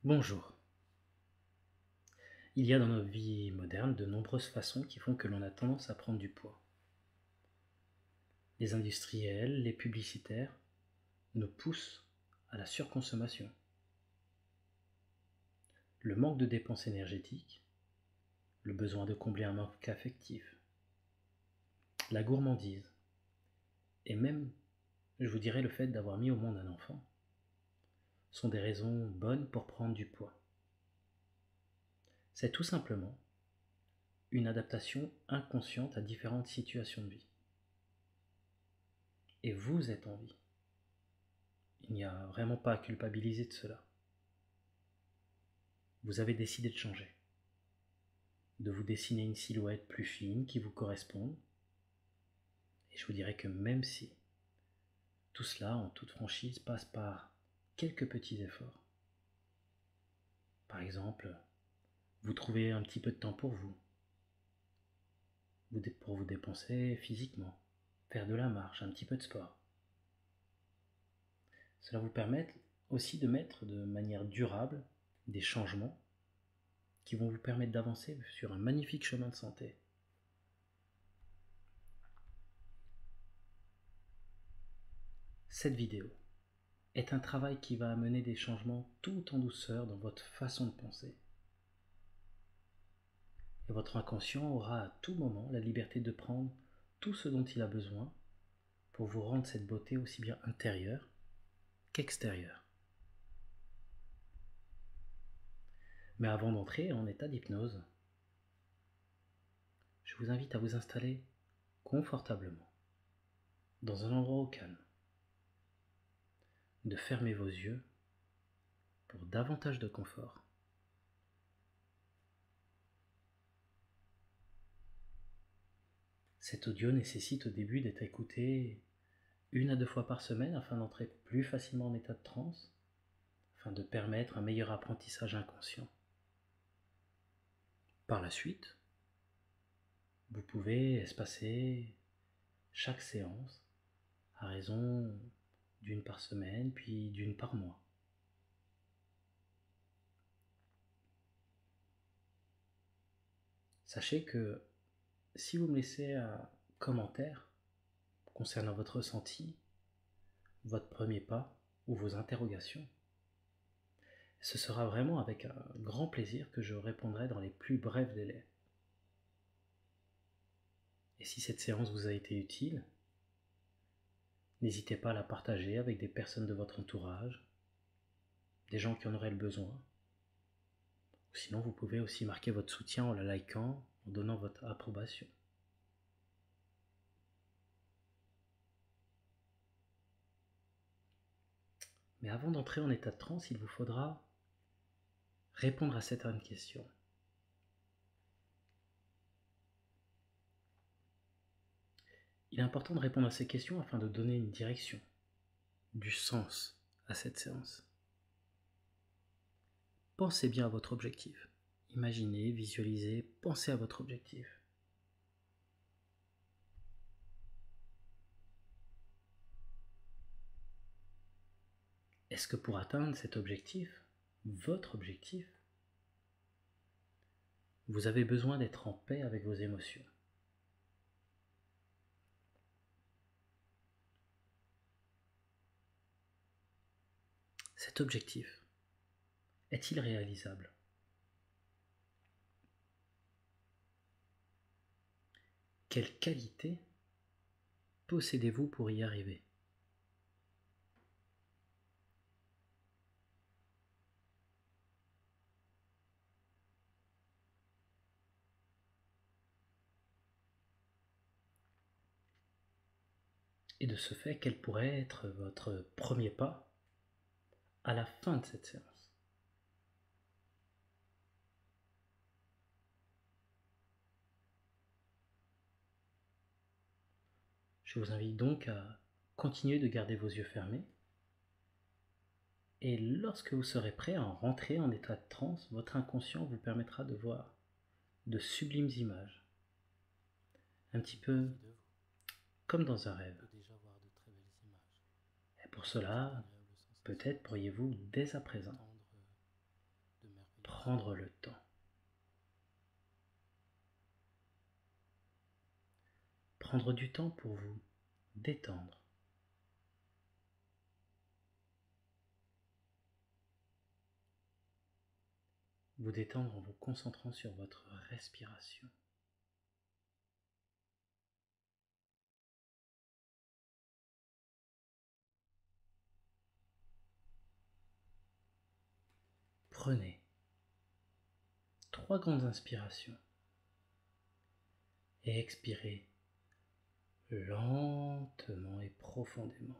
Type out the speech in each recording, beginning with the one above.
Bonjour. Il y a dans notre vie moderne de nombreuses façons qui font que l'on a tendance à prendre du poids. Les industriels, les publicitaires nous poussent à la surconsommation. Le manque de dépenses énergétiques, le besoin de combler un manque affectif, la gourmandise et même, je vous dirais, le fait d'avoir mis au monde un enfant sont des raisons bonnes pour prendre du poids. C'est tout simplement une adaptation inconsciente à différentes situations de vie. Et vous êtes en vie. Il n'y a vraiment pas à culpabiliser de cela. Vous avez décidé de changer, de vous dessiner une silhouette plus fine qui vous corresponde. Et je vous dirais que même si tout cela, en toute franchise, passe par quelques petits efforts. Par exemple, vous trouvez un petit peu de temps pour vous dépenser physiquement, faire de la marche, un petit peu de sport. Cela vous permet aussi de mettre de manière durable des changements qui vont vous permettre d'avancer sur un magnifique chemin de santé. Cette vidéo est un travail qui va amener des changements tout en douceur dans votre façon de penser. Et votre inconscient aura à tout moment la liberté de prendre tout ce dont il a besoin pour vous rendre cette beauté aussi bien intérieure qu'extérieure. Mais avant d'entrer en état d'hypnose, je vous invite à vous installer confortablement dans un endroit au calme, de fermer vos yeux pour davantage de confort. Cet audio nécessite au début d'être écouté 1 à 2 fois par semaine afin d'entrer plus facilement en état de transe, afin de permettre un meilleur apprentissage inconscient. Par la suite, vous pouvez espacer chaque séance à raison d'1 par semaine, puis d'1 par mois. Sachez que si vous me laissez un commentaire concernant votre ressenti, votre premier pas ou vos interrogations, ce sera vraiment avec un grand plaisir que je répondrai dans les plus brefs délais. Et si cette séance vous a été utile, n'hésitez pas à la partager avec des personnes de votre entourage, des gens qui en auraient le besoin. Ou sinon, vous pouvez aussi marquer votre soutien en la likant, en donnant votre approbation. Mais avant d'entrer en état de transe, il vous faudra répondre à certaines questions. Il est important de répondre à ces questions afin de donner une direction, du sens à cette séance. Pensez bien à votre objectif. Imaginez, visualisez, pensez à votre objectif. Est-ce que pour atteindre cet objectif, votre objectif, vous avez besoin d'être en paix avec vos émotions? Cet objectif est-il réalisable? Quelle qualité possédez-vous pour y arriver? Et de ce fait, quel pourrait être votre premier pas à la fin de cette séance? Je vous invite donc à continuer de garder vos yeux fermés. Et lorsque vous serez prêt à rentrer en état de transe, votre inconscient vous permettra de voir de sublimes images, un petit peu comme dans un rêve. Et pour cela, peut-être pourriez-vous dès à présent prendre le temps. Prendre du temps pour vous détendre. Vous détendre en vous concentrant sur votre respiration. Prenez 3 grandes inspirations et expirez lentement et profondément.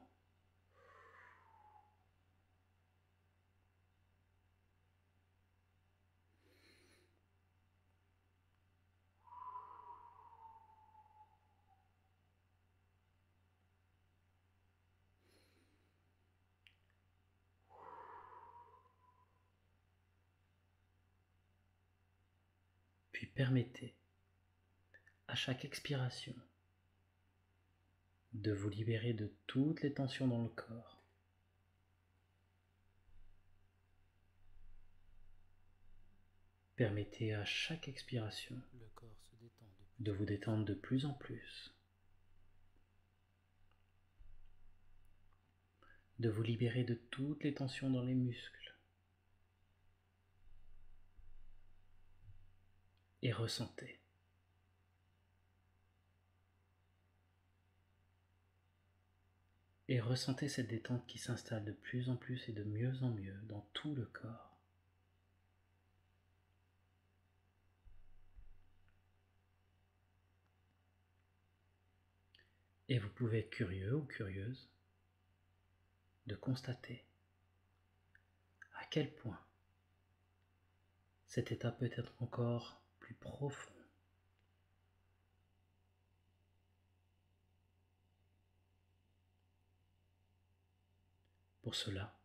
Puis permettez à chaque expiration de vous libérer de toutes les tensions dans le corps. Permettez à chaque expiration de vous détendre de plus en plus, de vous libérer de toutes les tensions dans les muscles. Et ressentez. Et ressentez cette détente qui s'installe de plus en plus et de mieux en mieux dans tout le corps. Et vous pouvez être curieux ou curieuse de constater à quel point cet état peut être encore plus profond. Pour cela,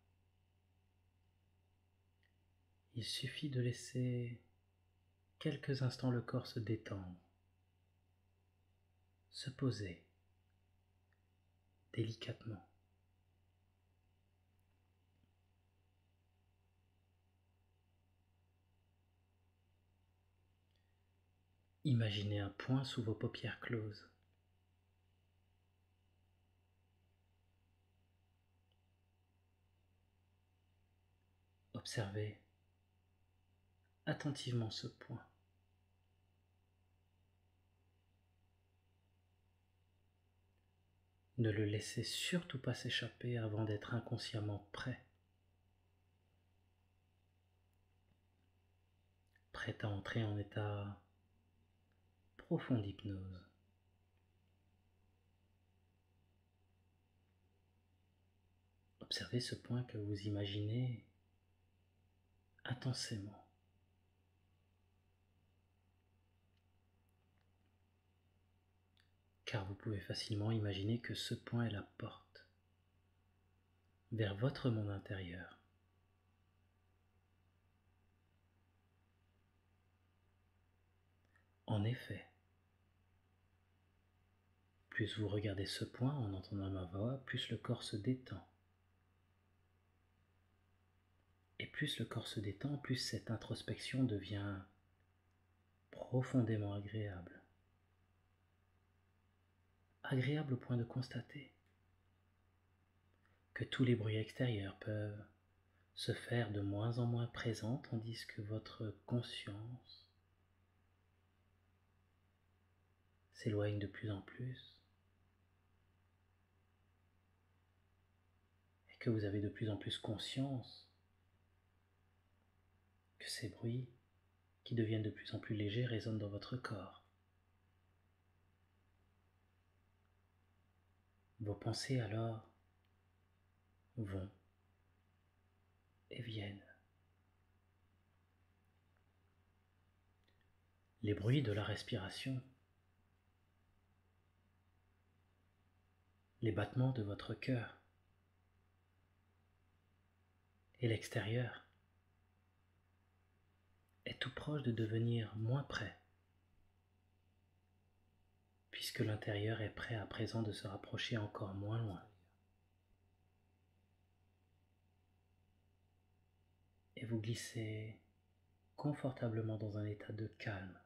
il suffit de laisser quelques instants le corps se détendre, se poser délicatement. Imaginez un point sous vos paupières closes. Observez attentivement ce point. Ne le laissez surtout pas s'échapper avant d'être inconsciemment prêt. Prêt à entrer en état profond d'hypnose. Observez ce point que vous imaginez intensément. Car vous pouvez facilement imaginer que ce point est la porte vers votre monde intérieur. En effet, plus vous regardez ce point en entendant ma voix, plus le corps se détend. Et plus le corps se détend, plus cette introspection devient profondément agréable. Agréable au point de constater que tous les bruits extérieurs peuvent se faire de moins en moins présents tandis que votre conscience s'éloigne de plus en plus et que vous avez de plus en plus conscience que ces bruits qui deviennent de plus en plus légers résonnent dans votre corps. Vos pensées alors vont et viennent. Les bruits de la respiration, les battements de votre cœur et l'extérieur est tout proche de devenir moins près, puisque l'intérieur est prêt à présent de se rapprocher encore moins loin. Et vous glissez confortablement dans un état de calme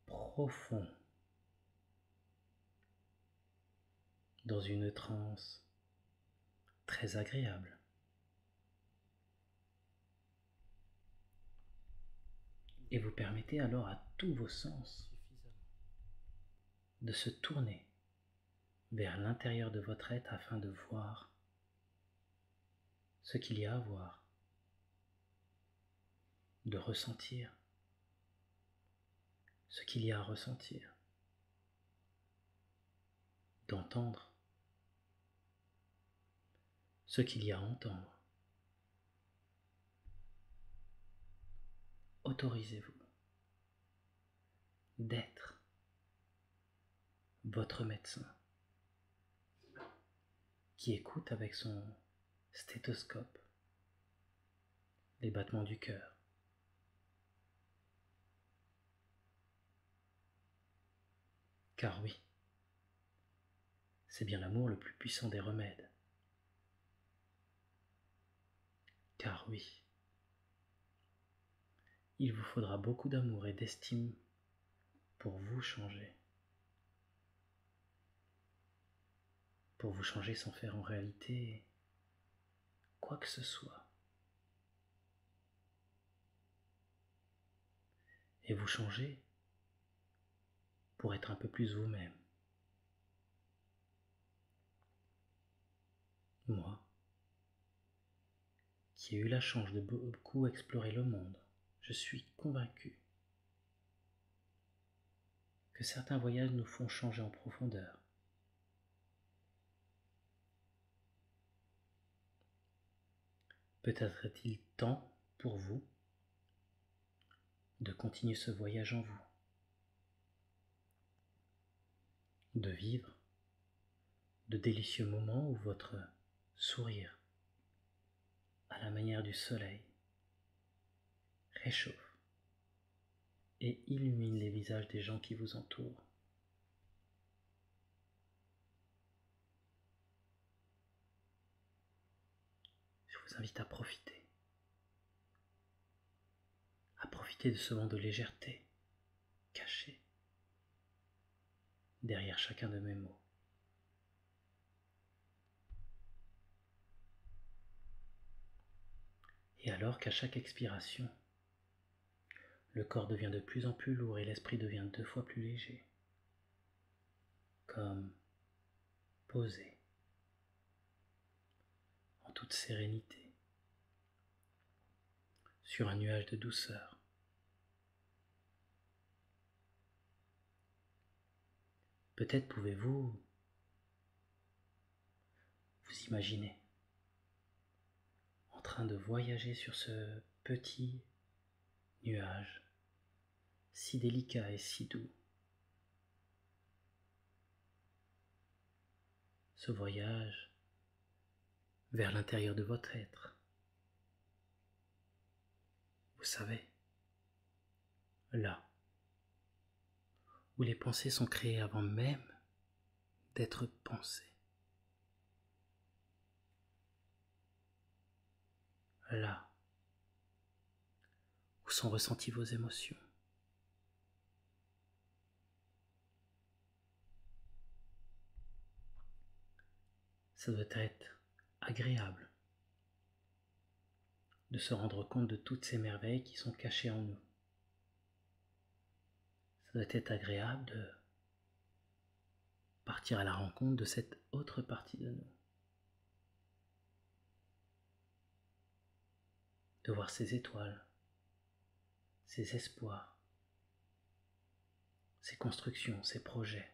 profond, dans une transe très agréable. Et vous permettez alors à tous vos sens de se tourner vers l'intérieur de votre être afin de voir ce qu'il y a à voir, de ressentir ce qu'il y a à ressentir, d'entendre ce qu'il y a à entendre. Autorisez-vous d'être votre médecin qui écoute avec son stéthoscope les battements du cœur. Car oui, c'est bien l'amour le plus puissant des remèdes. Car oui, il vous faudra beaucoup d'amour et d'estime pour vous changer. Pour vous changer sans faire en réalité quoi que ce soit. Et vous changer pour être un peu plus vous-même. Moi, qui ai eu la chance de beaucoup explorer le monde, je suis convaincu que certains voyages nous font changer en profondeur. Peut-être est-il temps pour vous de continuer ce voyage en vous, de vivre de délicieux moments où votre sourire, à la manière du soleil, réchauffe et illumine les visages des gens qui vous entourent. Je vous invite à profiter de ce vent de légèreté caché derrière chacun de mes mots. Et alors qu'à chaque expiration, le corps devient de plus en plus lourd et l'esprit devient 2 fois plus léger, comme posé en toute sérénité sur un nuage de douceur. Peut-être pouvez-vous vous imaginer en train de voyager sur ce petit nuage si délicat et si doux. Ce voyage vers l'intérieur de votre être. Vous savez, là où les pensées sont créées avant même d'être pensées. Là où sont ressenties vos émotions. Ça doit être agréable de se rendre compte de toutes ces merveilles qui sont cachées en nous. Ça doit être agréable de partir à la rencontre de cette autre partie de nous. De voir ces étoiles, ces espoirs, ces constructions, ces projets.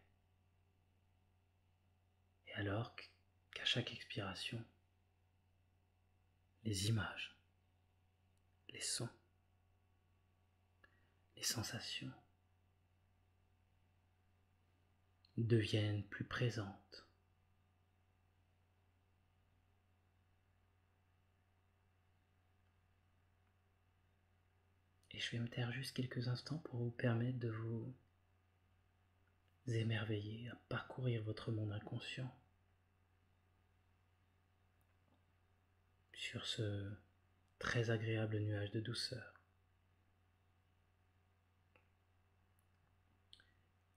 Et alors qu'à chaque expiration, les images, les sons, les sensations deviennent plus présentes. Et je vais me taire juste quelques instants pour vous permettre de vous émerveiller, à parcourir votre monde inconscient. sur ce très agréable nuage de douceur.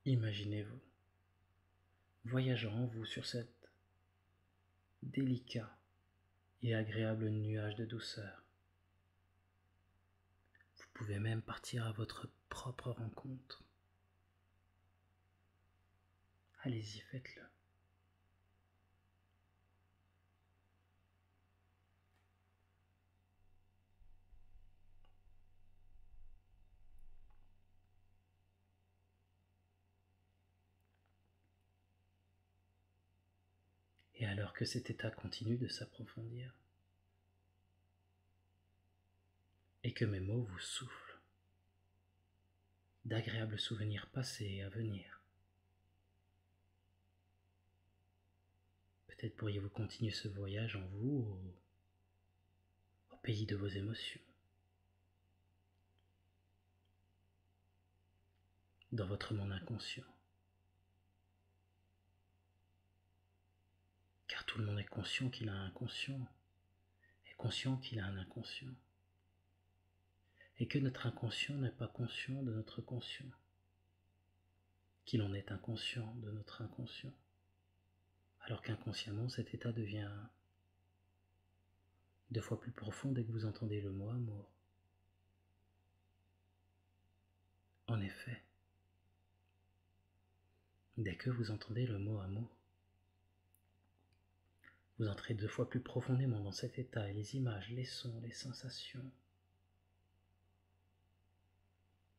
Imaginez-vous voyageant en vous sur cet délicat et agréable nuage de douceur. Vous pouvez même partir à votre propre rencontre. Allez-y, faites-le. Et alors que cet état continue de s'approfondir, et que mes mots vous soufflent d'agréables souvenirs passés et à venir, peut-être pourriez-vous continuer ce voyage en vous au pays de vos émotions, dans votre monde inconscient. Car tout le monde est conscient qu'il a un inconscient, est conscient qu'il a un inconscient, et que notre inconscient n'est pas conscient de notre conscient, qu'il en est inconscient de notre inconscient, alors qu'inconsciemment cet état devient 2 fois plus profond dès que vous entendez le mot amour. En effet, dès que vous entendez le mot amour, vous entrez 2 fois plus profondément dans cet état et les images, les sons, les sensations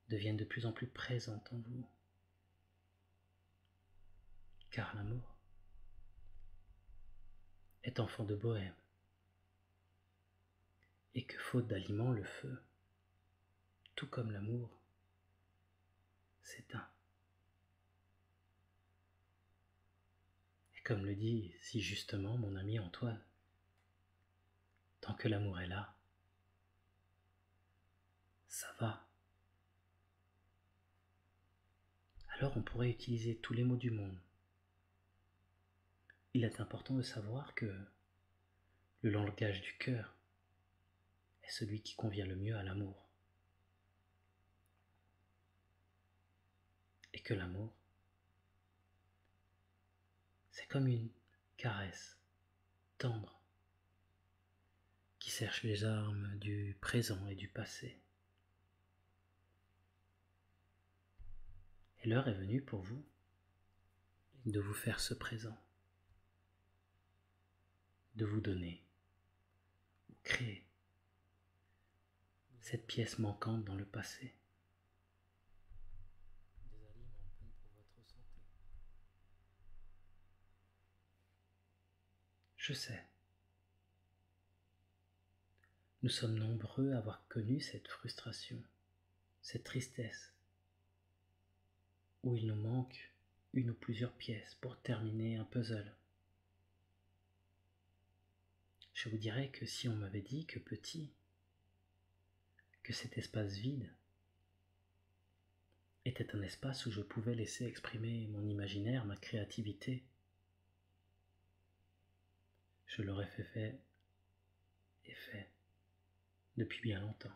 deviennent de plus en plus présentes en vous. Car l'amour est enfant de bohème et que faute d'aliments, le feu, tout comme l'amour, s'éteint. Et comme le dit si justement mon ami Antoine, tant que l'amour est là, ça va. Alors on pourrait utiliser tous les mots du monde. Il est important de savoir que le langage du cœur est celui qui convient le mieux à l'amour. Et que l'amour, c'est comme une caresse tendre qui cherche les armes du présent et du passé. Et l'heure est venue pour vous de vous faire ce présent, de vous donner ou créer cette pièce manquante dans le passé. Des aliments pour votre santé. Je sais, nous sommes nombreux à avoir connu cette frustration, cette tristesse, où il nous manque une ou plusieurs pièces pour terminer un puzzle. Je vous dirais que si on m'avait dit que petit, que cet espace vide était un espace où je pouvais laisser exprimer mon imaginaire, ma créativité, je l'aurais fait et fait depuis bien longtemps.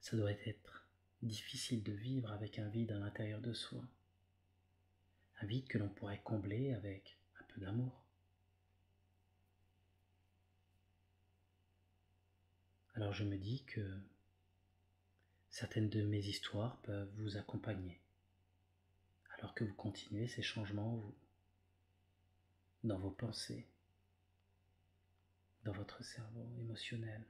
Ça doit être difficile de vivre avec un vide à l'intérieur de soi, un vide que l'on pourrait combler avec un peu d'amour. Alors je me dis que certaines de mes histoires peuvent vous accompagner, alors que vous continuez ces changements en vous, dans vos pensées, dans votre cerveau émotionnel.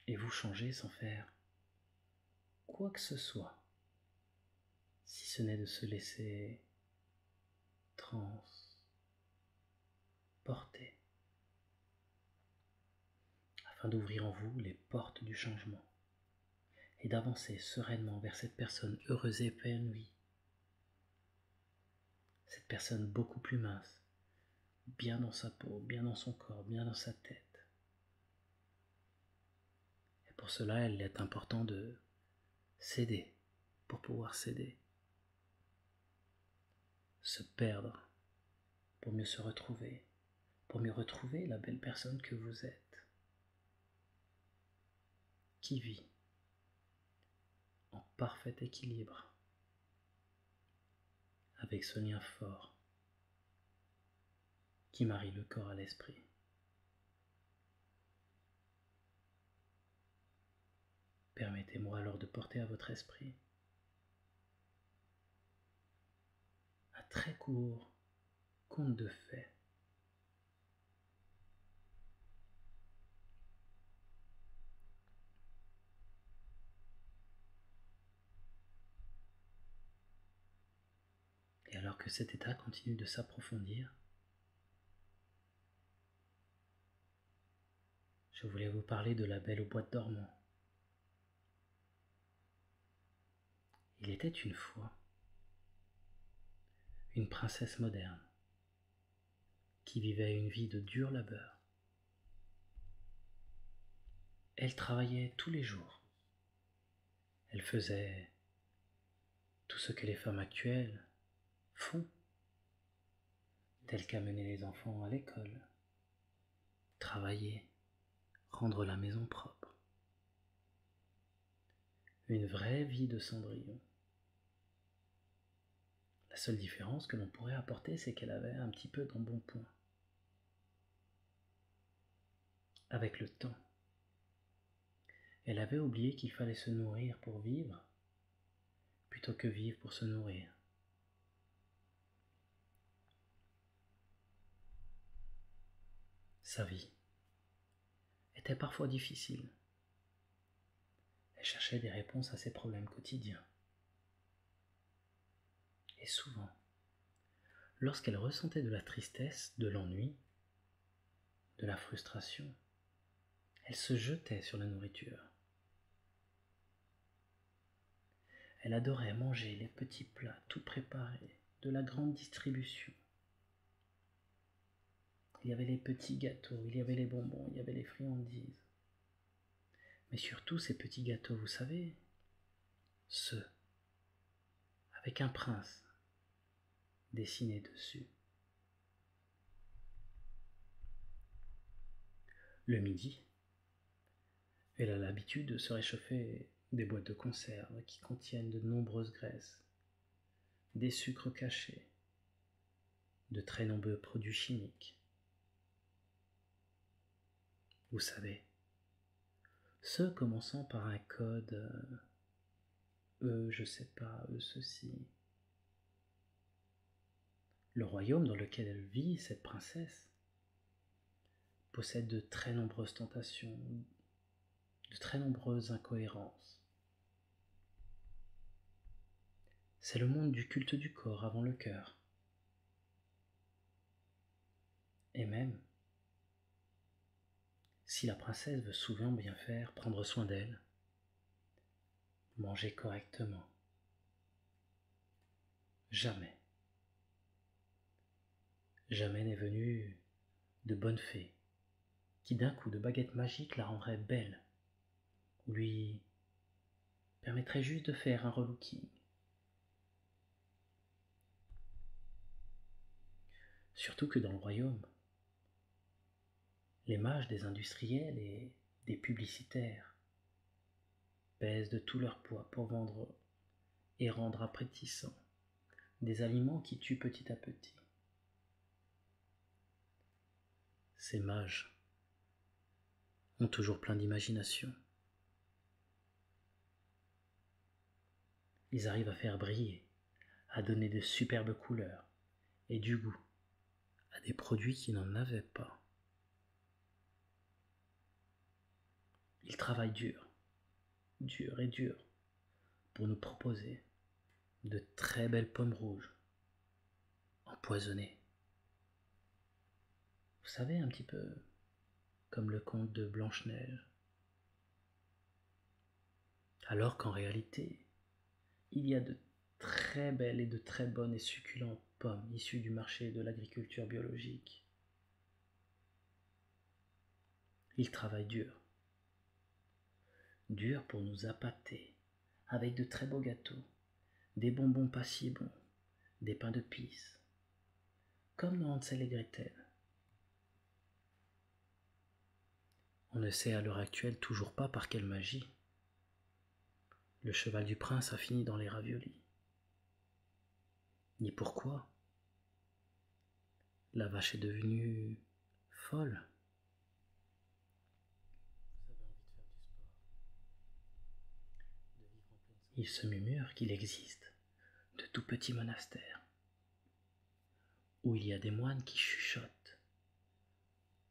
Et vous changez sans faire quoi que ce soit, si ce n'est de se laisser transporter, afin d'ouvrir en vous les portes du changement et d'avancer sereinement vers cette personne heureuse et épanouie, cette personne beaucoup plus mince, bien dans sa peau, bien dans son corps, bien dans sa tête. Et pour cela, il est important de s'aider pour pouvoir s'aider. se perdre pour mieux se retrouver, pour mieux retrouver la belle personne que vous êtes, qui vit en parfait équilibre avec ce lien fort qui marie le corps à l'esprit. Permettez-moi alors de porter à votre esprit un très court conte de fées. Et alors que cet état continue de s'approfondir, je voulais vous parler de La Belle au bois dormant. Il était une fois une princesse moderne qui vivait une vie de dur labeur. Elle travaillait tous les jours. Elle faisait tout ce que les femmes actuelles font, telles qu'amener les enfants à l'école, travailler, rendre la maison propre. Une vraie vie de Cendrillon. La seule différence que l'on pourrait apporter, c'est qu'elle avait un petit peu d'embonpoint. Avec le temps, elle avait oublié qu'il fallait se nourrir pour vivre, plutôt que vivre pour se nourrir. Sa vie était parfois difficile. Elle cherchait des réponses à ses problèmes quotidiens. Et souvent, lorsqu'elle ressentait de la tristesse, de l'ennui, de la frustration, elle se jetait sur la nourriture. Elle adorait manger les petits plats tout préparés, de la grande distribution. Il y avait les petits gâteaux, il y avait les bonbons, il y avait les friandises. Mais surtout ces petits gâteaux, vous savez, ceux avec un prince dessiné dessus. Le midi, elle a l'habitude de se réchauffer des boîtes de conserve qui contiennent de nombreuses graisses, des sucres cachés, de très nombreux produits chimiques. Vous savez, ceux commençant par un code je sais pas, ceci. Le royaume dans lequel elle vit, cette princesse, possède de très nombreuses tentations, de très nombreuses incohérences. C'est le monde du culte du corps avant le cœur. Et même, si la princesse veut souvent bien faire, prendre soin d'elle, manger correctement, jamais n'est venue de bonne fée qui d'un coup de baguette magique la rendrait belle, ou lui permettrait juste de faire un relooking. Surtout que dans le royaume, les mages des industriels et des publicitaires pèsent de tout leur poids pour vendre et rendre appétissants des aliments qui tuent petit à petit. Ces mages ont toujours plein d'imagination. Ils arrivent à faire briller, à donner de superbes couleurs et du goût à des produits qui n'en avaient pas. Ils travaillent dur, dur et dur, pour nous proposer de très belles pommes rouges, empoisonnées. Vous savez, un petit peu comme le conte de Blanche-Neige. Alors qu'en réalité, il y a de très belles et de très bonnes et succulentes pommes issues du marché de l'agriculture biologique. Ils travaillent dur. Dur pour nous appâter avec de très beaux gâteaux, des bonbons pas si bons, des pains de pisse, comme dans Hansel et Gretel. On ne sait à l'heure actuelle toujours pas par quelle magie le cheval du prince a fini dans les raviolis, ni pourquoi la vache est devenue folle. Il se murmure qu'il existe de tout petits monastères où il y a des moines qui chuchotent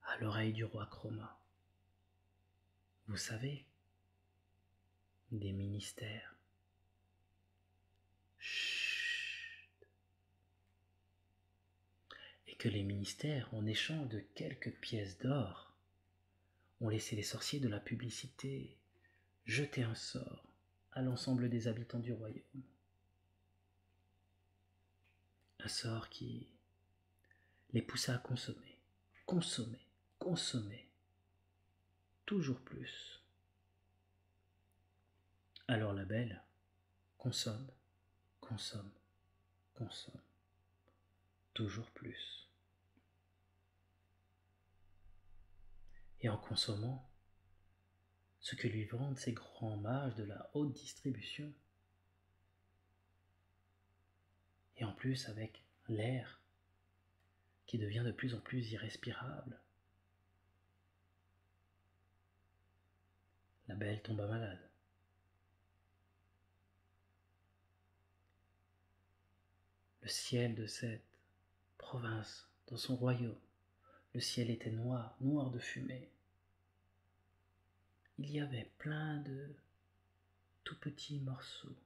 à l'oreille du roi Chroma. Vous savez, des ministères. Chut. Et que les ministères, en échange de quelques pièces d'or, ont laissé les sorciers de la publicité jeter un sort à l'ensemble des habitants du royaume. Un sort qui les poussa à consommer, consommer, consommer, toujours plus. Alors la belle consomme, consomme, consomme, toujours plus. Et en consommant ce que lui vendent ces grands mages de la haute distribution, et en plus avec l'air qui devient de plus en plus irrespirable, la belle tomba malade. Le ciel de cette province, dans son royaume, le ciel était noir, noir de fumée. Il y avait plein de tout petits morceaux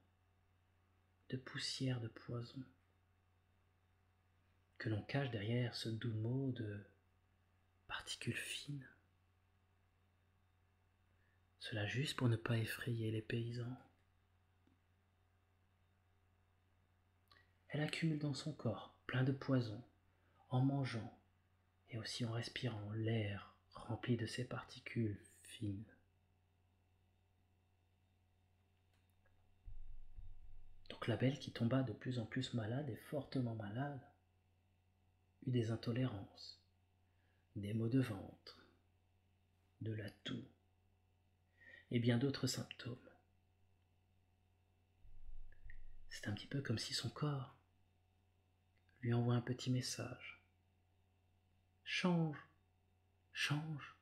de poussière de poison que l'on cache derrière ce doux mot de particules fines. Cela juste pour ne pas effrayer les paysans. Elle accumule dans son corps plein de poison en mangeant et aussi en respirant l'air rempli de ces particules fines. Donc la belle qui tomba de plus en plus malade et fortement malade eut des intolérances, des maux de ventre, de la toux et bien d'autres symptômes. C'est un petit peu comme si son corps lui envoie un petit message. Change, change,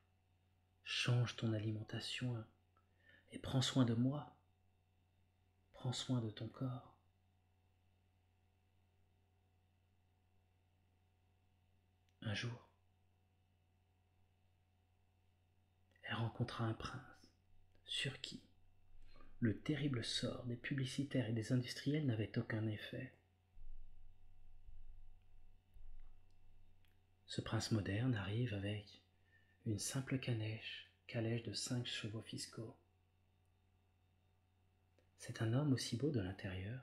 change ton alimentation et prends soin de moi, prends soin de ton corps. Un jour, elle rencontra un prince sur qui le terrible sort des publicitaires et des industriels n'avait aucun effet. Ce prince moderne arrive avec une simple calèche de 5 chevaux fiscaux. C'est un homme aussi beau de l'intérieur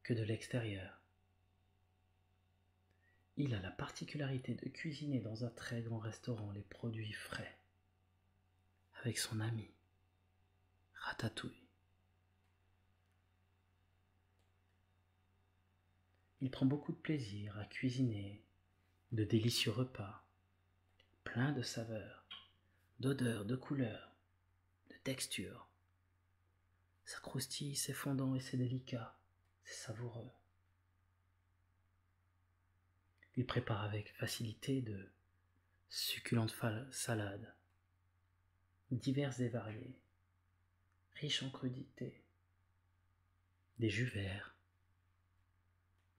que de l'extérieur. Il a la particularité de cuisiner dans un très grand restaurant les produits frais avec son ami Ratatouille. Il prend beaucoup de plaisir à cuisiner de délicieux repas, pleins de saveurs, d'odeurs, de couleurs, de textures. Ça croustille, c'est fondant et c'est délicat, c'est savoureux. Il prépare avec facilité de succulentes salades, diverses et variées, riches en crudités, des jus verts,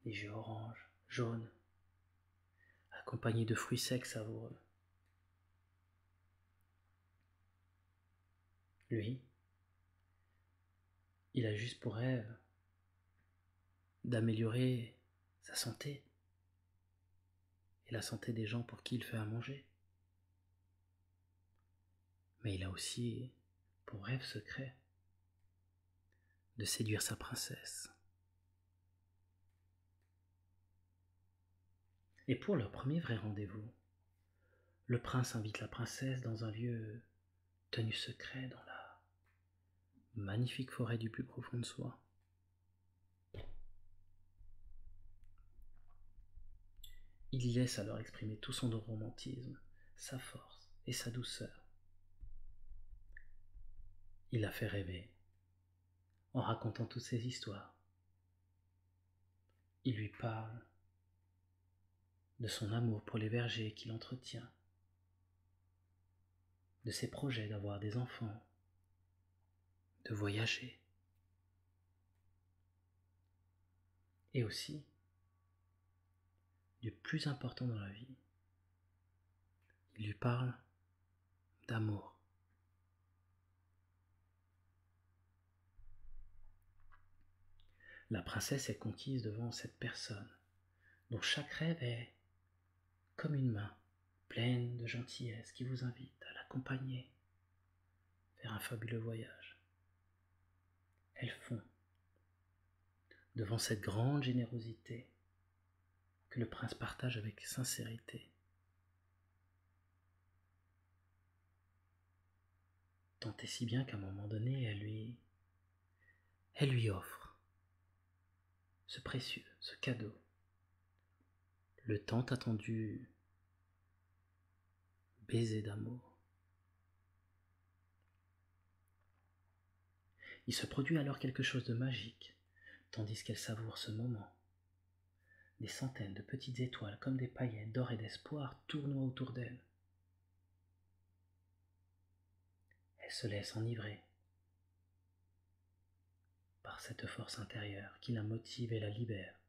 des jus oranges, jaunes, accompagnés de fruits secs savoureux. Lui, il a juste pour rêve d'améliorer sa santé et la santé des gens pour qui il fait à manger. Mais il a aussi pour rêve secret de séduire sa princesse. Et pour leur premier vrai rendez-vous, le prince invite la princesse dans un lieu tenu secret dans la magnifique forêt du plus profond de soi. Il y laisse alors exprimer tout son romantisme, sa force et sa douceur. Il la fait rêver en racontant toutes ses histoires. Il lui parle de son amour pour les vergers qu'il entretient, de ses projets d'avoir des enfants, de voyager, et aussi du plus important dans la vie. Il lui parle d'amour. La princesse est conquise devant cette personne, dont chaque rêve est comme une main pleine de gentillesse qui vous invite à l'accompagner vers un fabuleux voyage. Elle fond devant cette grande générosité que le prince partage avec sincérité. Tant et si bien qu'à un moment donné, elle lui offre ce précieux, ce cadeau, le tant attendu baiser d'amour. Il se produit alors quelque chose de magique, tandis qu'elle savoure ce moment. Des centaines de petites étoiles comme des paillettes d'or et d'espoir tournoient autour d'elle. Elle se laisse enivrer par cette force intérieure qui la motive et la libère.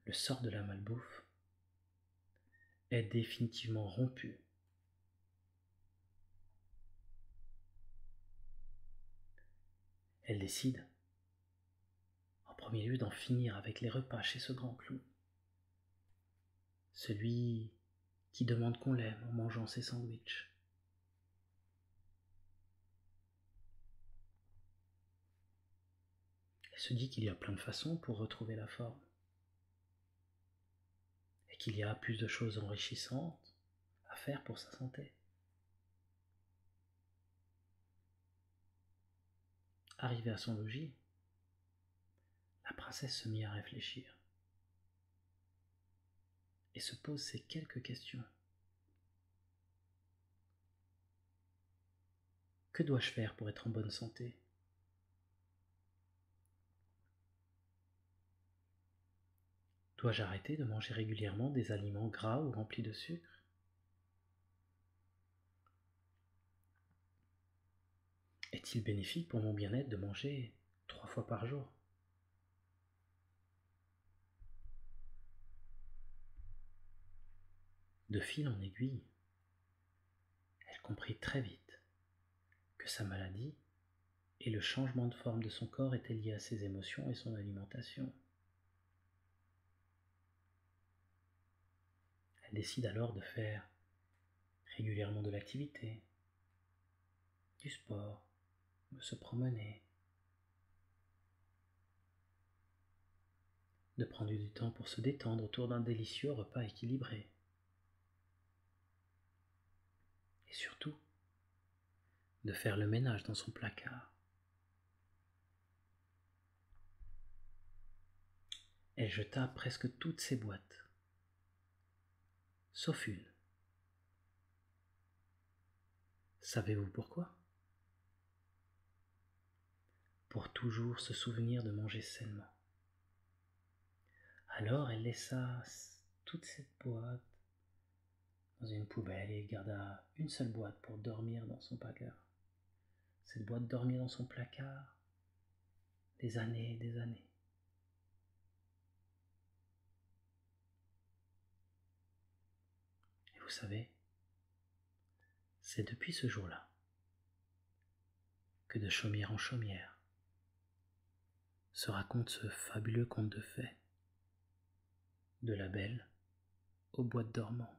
Le sort de la malbouffe est définitivement rompu. Elle décide, en premier lieu, d'en finir avec les repas chez ce grand clown. Celui qui demande qu'on l'aime en mangeant ses sandwichs. Elle se dit qu'il y a plein de façons pour retrouver la forme. Et qu'il y a plus de choses enrichissantes à faire pour sa santé. Arrivée à son logis, la princesse se mit à réfléchir et se pose ces quelques questions. Que dois-je faire pour être en bonne santé ? Dois-je arrêter de manger régulièrement des aliments gras ou remplis de sucre ? Est-il bénéfique pour mon bien-être de manger 3 fois par jour ? De fil en aiguille, elle comprit très vite que sa maladie et le changement de forme de son corps étaient liés à ses émotions et son alimentation. Elle décide alors de faire régulièrement de l'activité, du sport, de se promener, de prendre du temps pour se détendre autour d'un délicieux repas équilibré. Et surtout, de faire le ménage dans son placard. Elle jeta presque toutes ses boîtes, sauf une. Savez-vous pourquoi ? Pour toujours se souvenir de manger sainement. Alors elle laissa toute cette boîte dans une poubelle et garda une seule boîte pour dormir dans son placard. Cette boîte dormit dans son placard des années et des années. Et vous savez, c'est depuis ce jour-là que de chaumière en chaumière se raconte ce fabuleux conte de fées, de la belle aux boîtes dormant.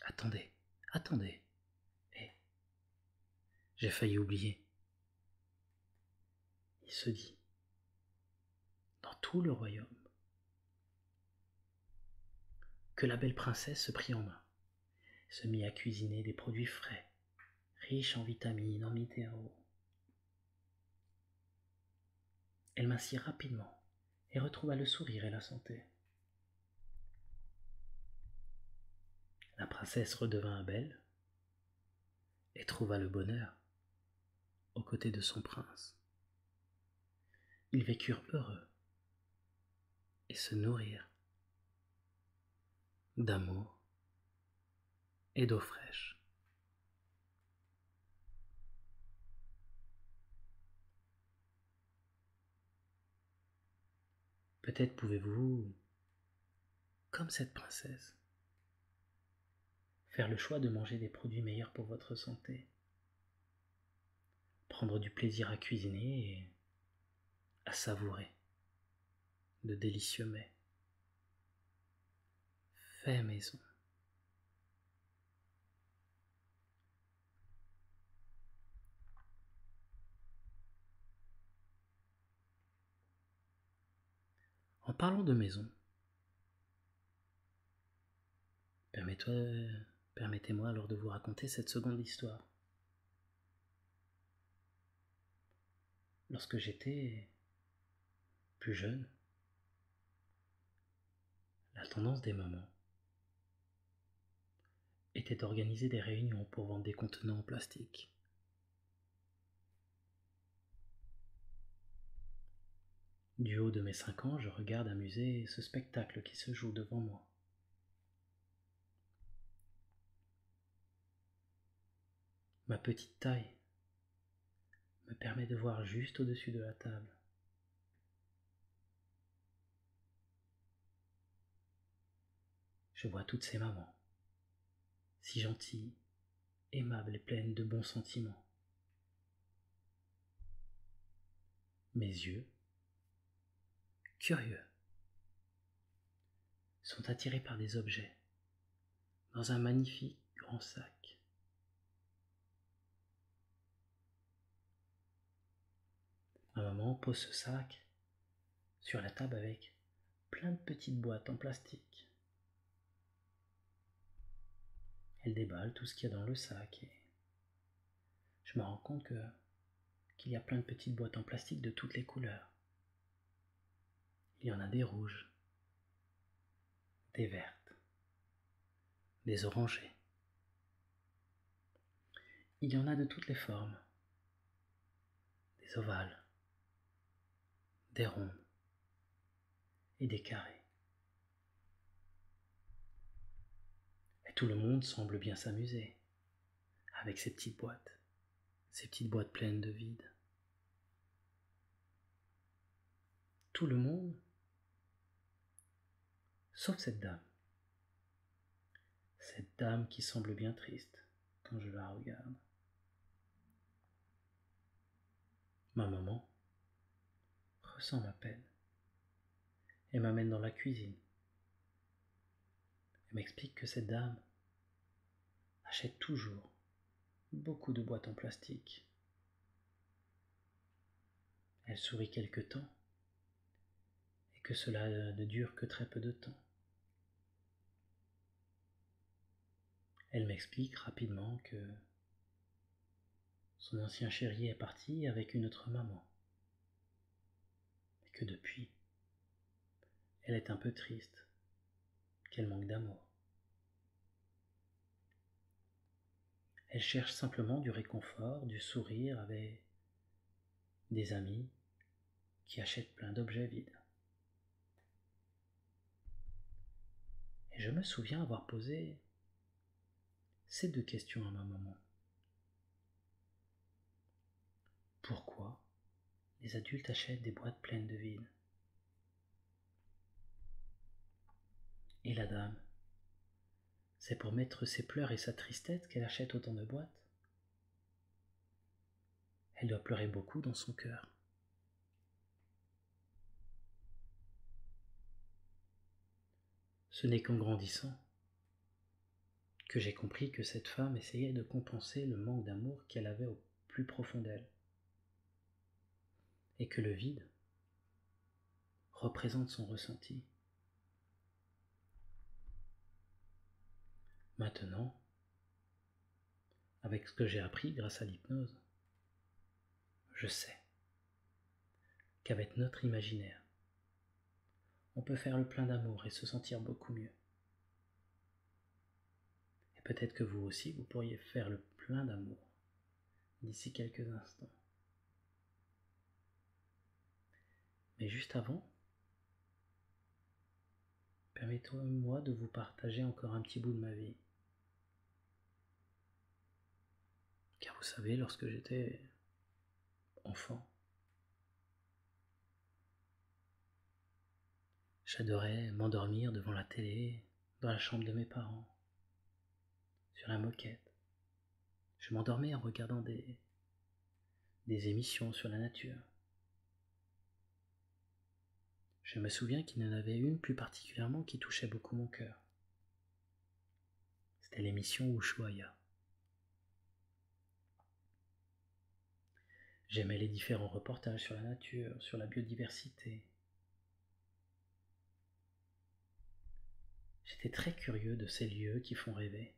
Attendez, attendez. Eh, j'ai failli oublier. Il se dit, dans tout le royaume, que la belle princesse se prit en main, se mit à cuisiner des produits frais, riches en vitamines, en minéraux, Elle m'assit rapidement et retrouva le sourire et la santé. La princesse redevint belle et trouva le bonheur aux côtés de son prince. Ils vécurent heureux et se nourrirent d'amour et d'eau fraîche. Peut-être pouvez-vous, comme cette princesse, faire le choix de manger des produits meilleurs pour votre santé, prendre du plaisir à cuisiner et à savourer de délicieux mets faits maison. En parlant de maison, permettez-moi alors de vous raconter cette seconde histoire. Lorsque j'étais plus jeune, la tendance des mamans était d'organiser des réunions pour vendre des contenants en plastique. Du haut de mes 5 ans, je regarde amusé ce spectacle qui se joue devant moi. Ma petite taille me permet de voir juste au-dessus de la table. Je vois toutes ces mamans, si gentilles, aimables et pleines de bons sentiments. Mes yeux, curieux, sont attirés par des objets dans un magnifique grand sac. Ma maman pose ce sac sur la table avec plein de petites boîtes en plastique. Elle déballe tout ce qu'il y a dans le sac et je me rends compte qu'il y a plein de petites boîtes en plastique de toutes les couleurs. Il y en a des rouges, des vertes, des orangées. Il y en a de toutes les formes, des ovales, des ronds et des carrés. Et tout le monde semble bien s'amuser avec ces petites boîtes pleines de vide. Tout le monde, sauf cette dame qui semble bien triste quand je la regarde. Ma maman ressent ma peine et m'amène dans la cuisine. Elle m'explique que cette dame achète toujours beaucoup de boîtes en plastique. Elle sourit quelque temps et que cela ne dure que très peu de temps. Elle m'explique rapidement que son ancien chéri est parti avec une autre maman et que depuis, elle est un peu triste, qu'elle manque d'amour. Elle cherche simplement du réconfort, du sourire avec des amis qui achètent plein d'objets vides. Et je me souviens avoir posé ces 2 questions à ma maman. Pourquoi les adultes achètent des boîtes pleines de vide? Et la dame, c'est pour mettre ses pleurs et sa tristesse qu'elle achète autant de boîtes? Elle doit pleurer beaucoup dans son cœur. Ce n'est qu'en grandissant que j'ai compris que cette femme essayait de compenser le manque d'amour qu'elle avait au plus profond d'elle, et que le vide représente son ressenti. Maintenant, avec ce que j'ai appris grâce à l'hypnose, je sais qu'avec notre imaginaire, on peut faire le plein d'amour et se sentir beaucoup mieux. Et peut-être que vous aussi, vous pourriez faire le plein d'amour d'ici quelques instants. Mais juste avant, permettez-moi de vous partager encore un petit bout de ma vie. Car vous savez, lorsque j'étais enfant, j'adorais m'endormir devant la télé, dans la chambre de mes parents, sur la moquette. Je m'endormais en regardant des émissions sur la nature. Je me souviens qu'il y en avait une plus particulièrement qui touchait beaucoup mon cœur. C'était l'émission Ushuaïa. J'aimais les différents reportages sur la nature, sur la biodiversité. J'étais très curieux de ces lieux qui font rêver.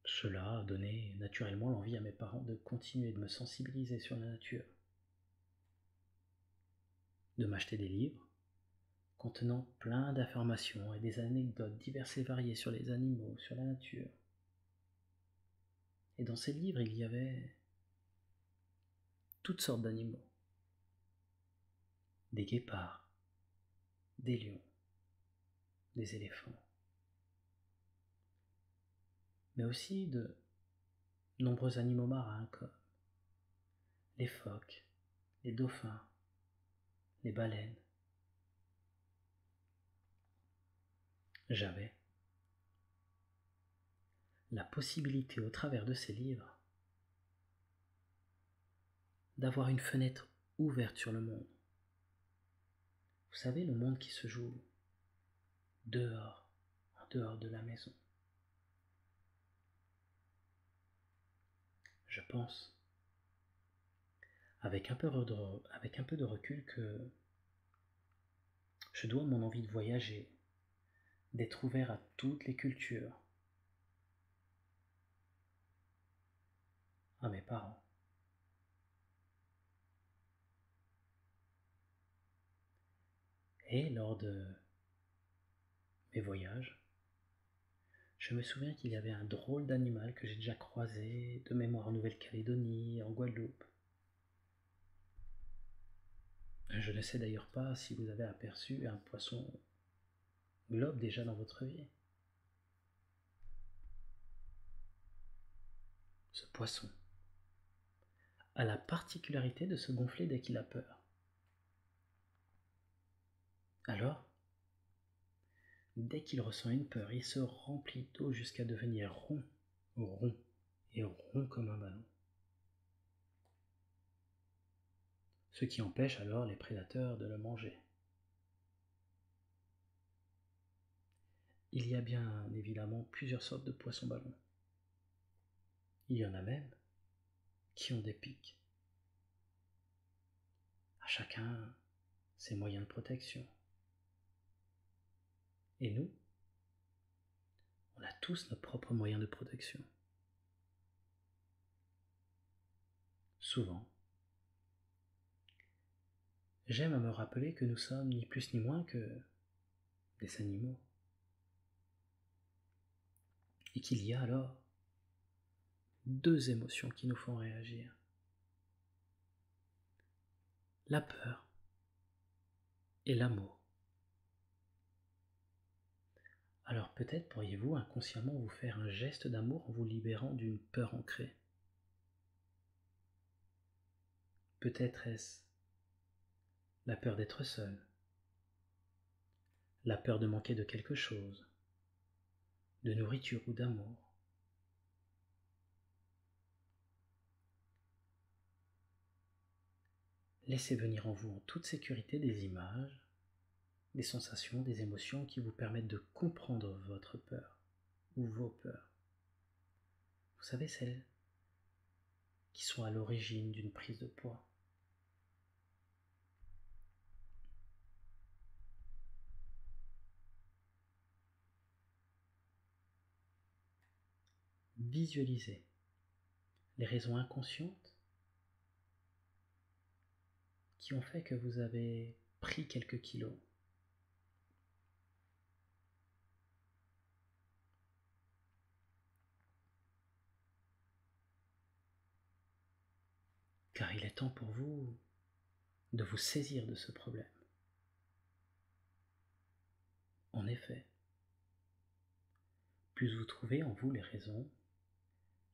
Cela a donné naturellement l'envie à mes parents de continuer de me sensibiliser sur la nature, de m'acheter des livres contenant plein d'informations et des anecdotes diverses et variées sur les animaux, sur la nature. Et dans ces livres, il y avait toutes sortes d'animaux. Des guépards, des lions, des éléphants, mais aussi de nombreux animaux marins comme les phoques, les dauphins, les baleines. J'avais la possibilité au travers de ces livres d'avoir une fenêtre ouverte sur le monde. Vous savez, le monde qui se joue dehors, en dehors de la maison. Je pense, avec un peu de recul, que je dois mon envie de voyager, d'être ouvert à toutes les cultures, à mes parents. Et lors de mes voyages, je me souviens qu'il y avait un drôle d'animal que j'ai déjà croisé de mémoire en Nouvelle-Calédonie, en Guadeloupe. Je ne sais d'ailleurs pas si vous avez aperçu un poisson globe déjà dans votre vie. Ce poisson a la particularité de se gonfler dès qu'il a peur. Alors, dès qu'il ressent une peur, il se remplit d'eau jusqu'à devenir rond, rond et rond comme un ballon. Ce qui empêche alors les prédateurs de le manger. Il y a bien évidemment plusieurs sortes de poissons ballons. Il y en a même qui ont des pics. À chacun ses moyens de protection. Et nous, on a tous nos propres moyens de protection. Souvent, j'aime à me rappeler que nous sommes ni plus ni moins que des animaux. Et qu'il y a alors deux émotions qui nous font réagir. La peur et l'amour. Alors peut-être pourriez-vous inconsciemment vous faire un geste d'amour en vous libérant d'une peur ancrée. Peut-être est-ce la peur d'être seul, la peur de manquer de quelque chose, de nourriture ou d'amour. Laissez venir en vous en toute sécurité des images, des sensations, des émotions qui vous permettent de comprendre votre peur ou vos peurs. Vous savez, celles qui sont à l'origine d'une prise de poids. Visualisez les raisons inconscientes qui ont fait que vous avez pris quelques kilos. Car il est temps pour vous de vous saisir de ce problème. En effet, plus vous trouvez en vous les raisons,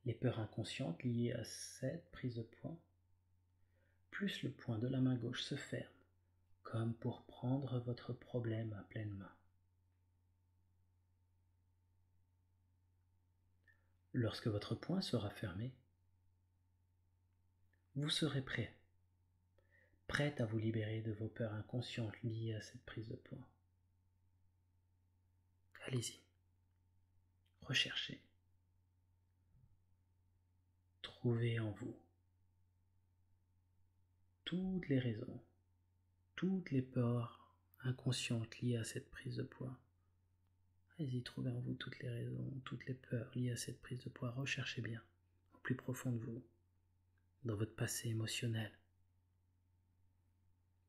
les peurs inconscientes liées à cette prise de poids, plus le poing de la main gauche se ferme, comme pour prendre votre problème à pleine main. Lorsque votre poing sera fermé, vous serez prête à vous libérer de vos peurs inconscientes liées à cette prise de poids. Allez-y, recherchez, trouvez en vous toutes les raisons, toutes les peurs inconscientes liées à cette prise de poids. Allez-y, trouvez en vous toutes les raisons, toutes les peurs liées à cette prise de poids. Recherchez bien, au plus profond de vous, dans votre passé émotionnel,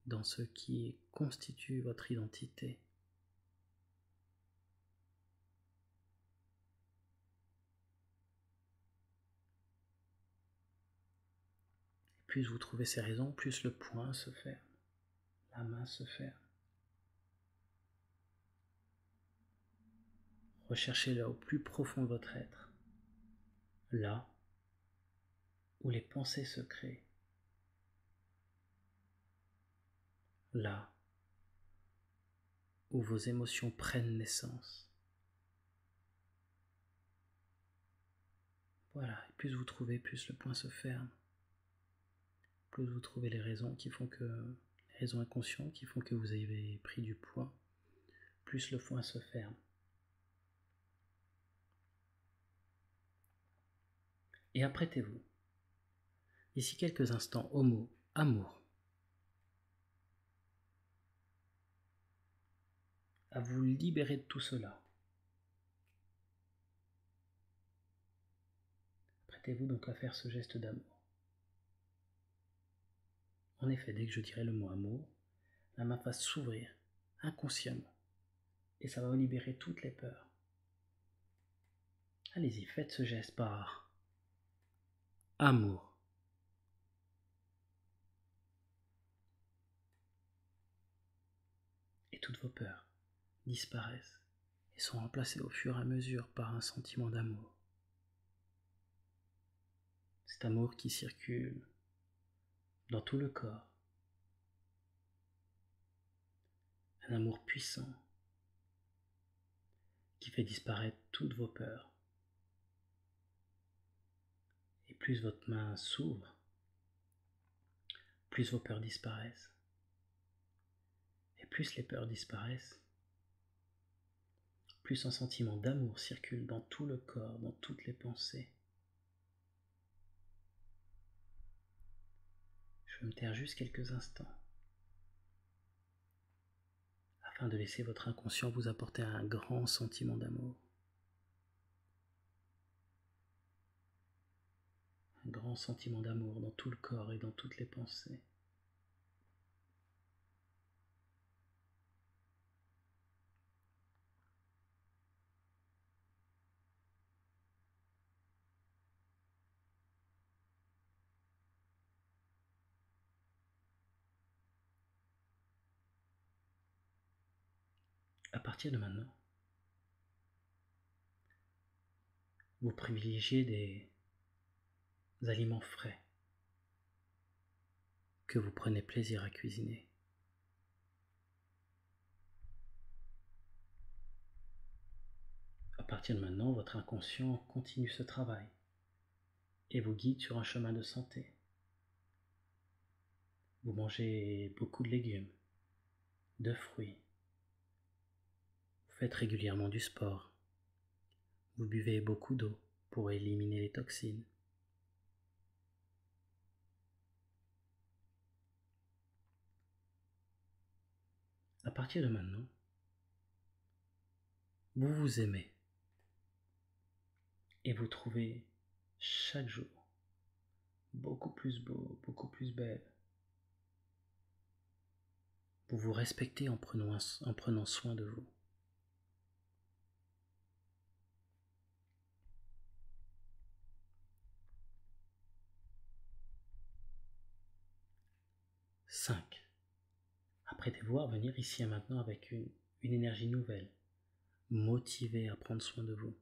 dans ce qui constitue votre identité. Et plus vous trouvez ces raisons, plus le poing se ferme, la main se ferme. Recherchez-le au plus profond de votre être, là où les pensées se créent, là où vos émotions prennent naissance. Voilà, et plus vous trouvez, plus le poing se ferme. Plus vous trouvez les raisons les raisons inconscientes qui font que vous avez pris du poids, plus le poing se ferme. Et apprêtez-vous, d'ici quelques instants, au mot amour, à vous libérer de tout cela. Apprêtez-vous donc à faire ce geste d'amour. En effet, dès que je dirai le mot amour, la main va s'ouvrir inconsciemment et ça va vous libérer toutes les peurs. Allez-y, faites ce geste par amour. Et toutes vos peurs disparaissent et sont remplacées au fur et à mesure par un sentiment d'amour. Cet amour qui circule dans tout le corps. Un amour puissant qui fait disparaître toutes vos peurs. Et plus votre main s'ouvre, plus vos peurs disparaissent. Et plus les peurs disparaissent, plus un sentiment d'amour circule dans tout le corps, dans toutes les pensées. Je vais me taire juste quelques instants afin de laisser votre inconscient vous apporter un grand sentiment d'amour. Un grand sentiment d'amour dans tout le corps et dans toutes les pensées. À partir de maintenant, vous privilégiez des aliments frais que vous prenez plaisir à cuisiner. À partir de maintenant, votre inconscient continue ce travail et vous guide sur un chemin de santé. Vous mangez beaucoup de légumes, de fruits. Vous faites régulièrement du sport. Vous buvez beaucoup d'eau pour éliminer les toxines. À partir de maintenant, vous vous aimez et vous trouvez chaque jour beaucoup plus beau, beaucoup plus belle. Vous vous respectez en prenant soin de vous. 5. Apprêtez-vous à revenir ici et maintenant avec une énergie nouvelle, motivée à prendre soin de vous,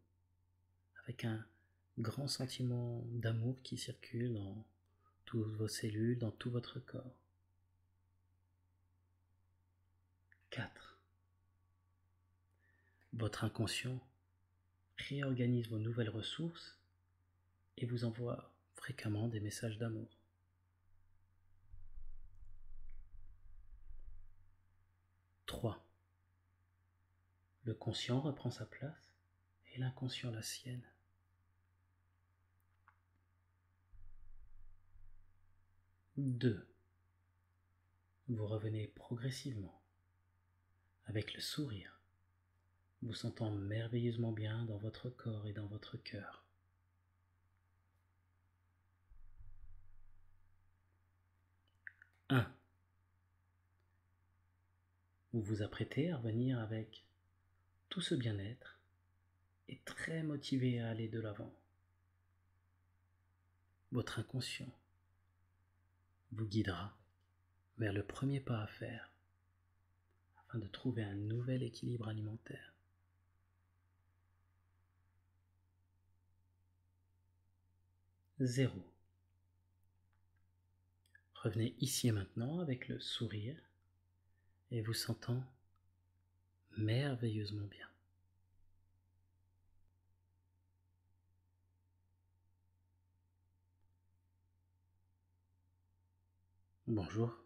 avec un grand sentiment d'amour qui circule dans toutes vos cellules, dans tout votre corps. 4. Votre inconscient réorganise vos nouvelles ressources et vous envoie fréquemment des messages d'amour. 3. Le conscient reprend sa place et l'inconscient la sienne. 2. Vous revenez progressivement, avec le sourire, vous sentant merveilleusement bien dans votre corps et dans votre cœur. 1. Vous vous apprêtez à revenir avec tout ce bien-être et très motivé à aller de l'avant. Votre inconscient vous guidera vers le premier pas à faire afin de trouver un nouvel équilibre alimentaire. 0. Revenez ici et maintenant avec le sourire et vous sentant merveilleusement bien. Bonjour.